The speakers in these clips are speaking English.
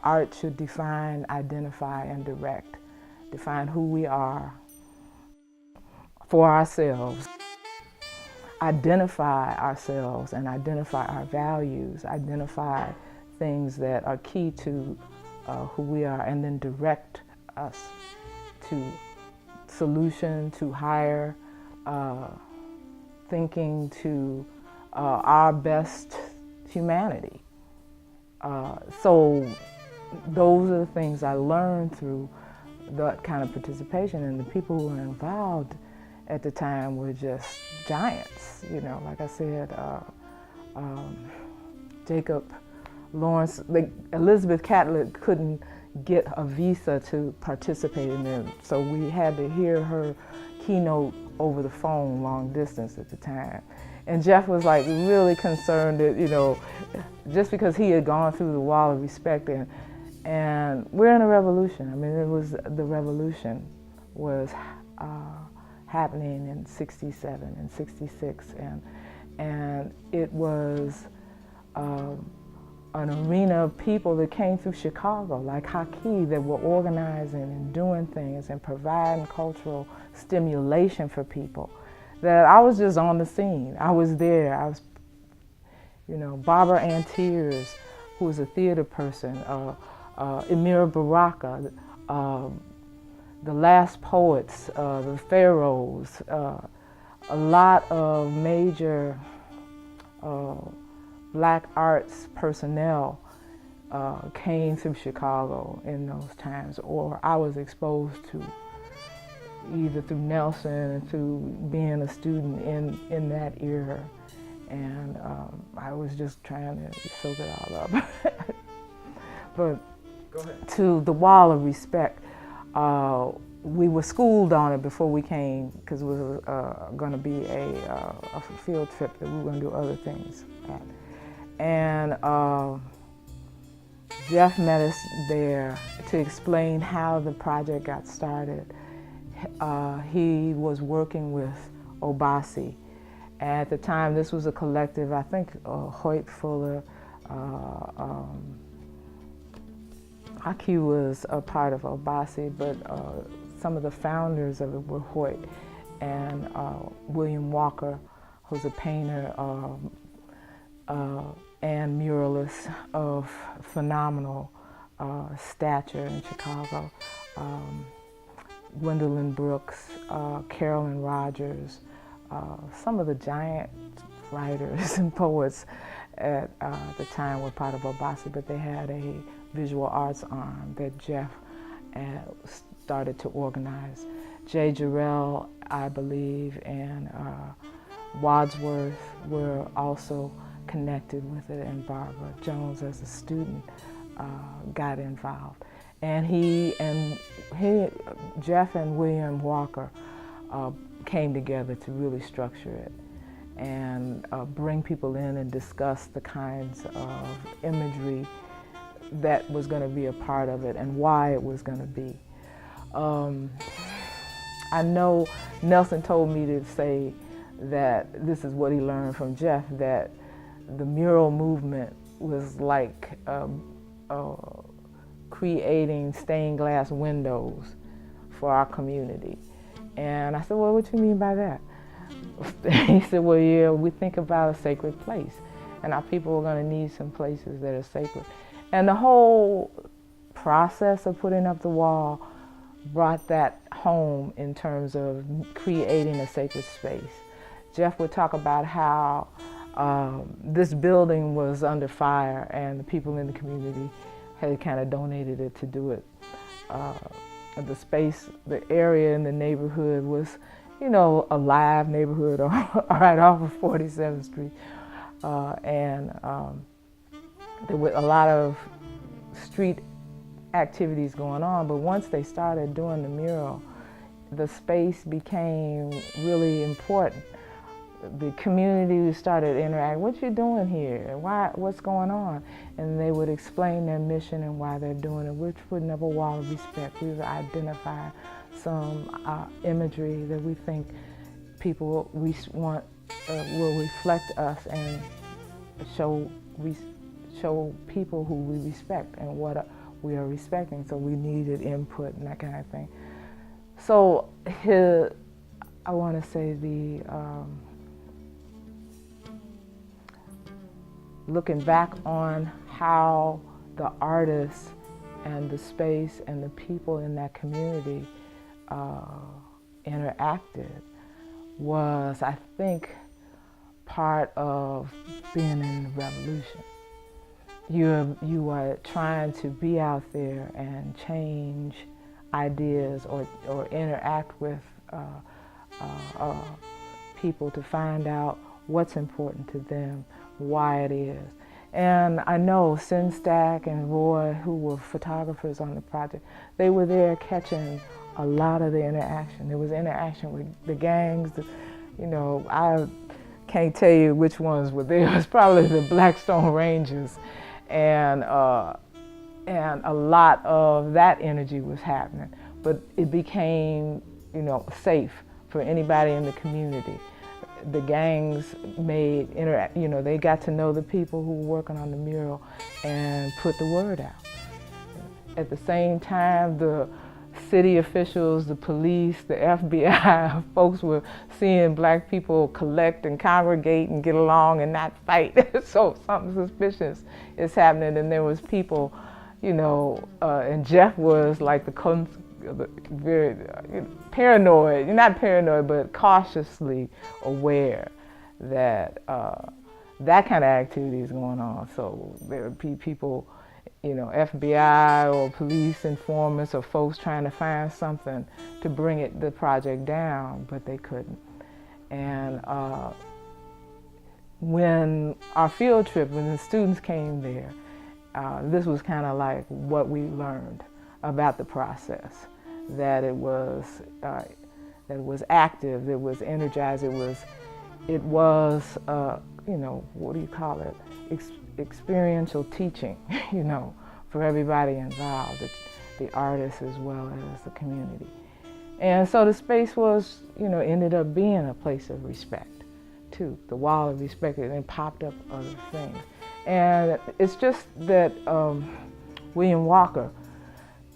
art should define, identify, and direct. Define who we are for ourselves. Identify ourselves and identify our values. Identify things that are key to who we are, and then direct us to solution, to higher thinking, to our best humanity. So those are the things I learned through that kind of participation, and the people who were involved at the time were just giants. You know, like I said, Jacob Lawrence, Elizabeth Catlett couldn't get a visa to participate in it, so we had to hear her keynote over the phone long distance at the time. And Jeff was like really concerned that, you know, just because he had gone through the wall of respect, and we're in a revolution. I mean, it was, the revolution was happening in '67 and '66, and it was an arena of people that came through Chicago, like Haki, that were organizing and doing things and providing cultural stimulation for people. That I was just on the scene. I was there. I was, you know, Barbara Ann Tears, who was a theater person, Emira Baraka, the Last Poets, the Pharaohs, a lot of major Black arts personnel came through Chicago in those times, or I was exposed to either through Nelson and through being a student in that era. And I was just trying to soak it all up. But Go ahead. To the wall of respect, we were schooled on it before we came, because it was going to be a field trip that we were going to do other things at. And Jeff met us there to explain how the project got started. He was working with Obasi. At the time, this was a collective, I think Hoyt Fuller, Aki was a part of Obasi, but some of the founders of it were Hoyt and William Walker, who's a painter and muralist of phenomenal stature in Chicago. Gwendolyn Brooks, Carolyn Rogers, some of the giant writers and poets at the time were part of Obasi, but they had a visual arts arm that Jeff started to organize. Jay Jarrell, I believe, and Wadsworth were also connected with it, and Barbara Jones as a student got involved. And Jeff and William Walker came together to really structure it and bring people in and discuss the kinds of imagery that was going to be a part of it and why it was going to be. I know Nelson told me to say that this is what he learned from Jeff, that the mural movement was like creating stained glass windows for our community. And I said, well, what do you mean by that? He said, well, yeah, we think about a sacred place, and our people are going to need some places that are sacred. And the whole process of putting up the wall brought that home in terms of creating a sacred space. Jeff would talk about how this building was under fire and the people in the community had kind of donated it to do it. The space, the area in the neighborhood was, you know, a live neighborhood right off of 47th Street. There were a lot of street activities going on, but once they started doing the mural, the space became really important. The community started interacting. What you doing here? Why? What's going on? And they would explain their mission and why they're doing it. We're putting up a wall of respect. We would identify some imagery that we think people want will reflect us and show people who we respect and we are respecting. So we needed input and that kind of thing. So I want to say looking back on how the artists and the space and the people in that community interacted was, I think, part of being in the revolution. You are trying to be out there and change ideas or interact with people to find out what's important to them, why it is. And I know Sinstack and Roy, who were photographers on the project, they were there catching a lot of the interaction. There was interaction with the gangs. I can't tell you which ones were there. It was probably the Blackstone Rangers. And a lot of that energy was happening. But it became, safe for anybody in the community. The gangs made they got to know the people who were working on the mural and put the word out. At the same time, the city officials, the police, the FBI, folks were seeing black people collect and congregate and get along and not fight. So something suspicious is happening, and there was people, and Jeff was like very paranoid, not paranoid, but cautiously aware that that kind of activity is going on. So there would be people, FBI or police informants or folks trying to find something to bring the project down, but they couldn't. And when our field trip, when the students came there, this was kind of like what we learned about the process, that it was active, it was energized, it was what do you call it? Experiential teaching, for everybody involved, the artists as well as the community. And so the space was, ended up being a place of respect too. The wall of respect, and then popped up other things. And it's just that William Walker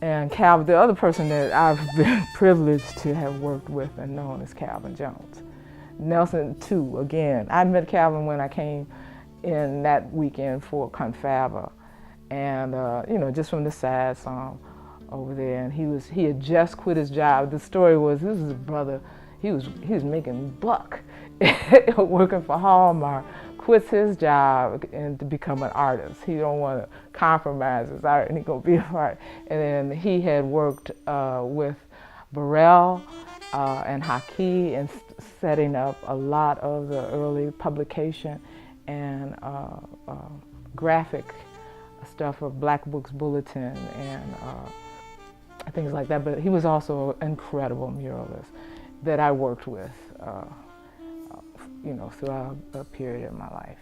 and Calvin, the other person that I've been privileged to have worked with and known as Calvin Jones. Nelson too, again. I met Calvin when I came in that weekend for Confaba. And just from the side saw him over there, and he had just quit his job. The story was, this is his brother, he was making buck working for Hallmark, quits his job and to become an artist. He don't want to compromise his art, and he gonna be an art. And then he had worked with Burrell and Haki and setting up a lot of the early publication and graphic stuff of Black Books Bulletin and things like that. But he was also an incredible muralist that I worked with, throughout a period of my life.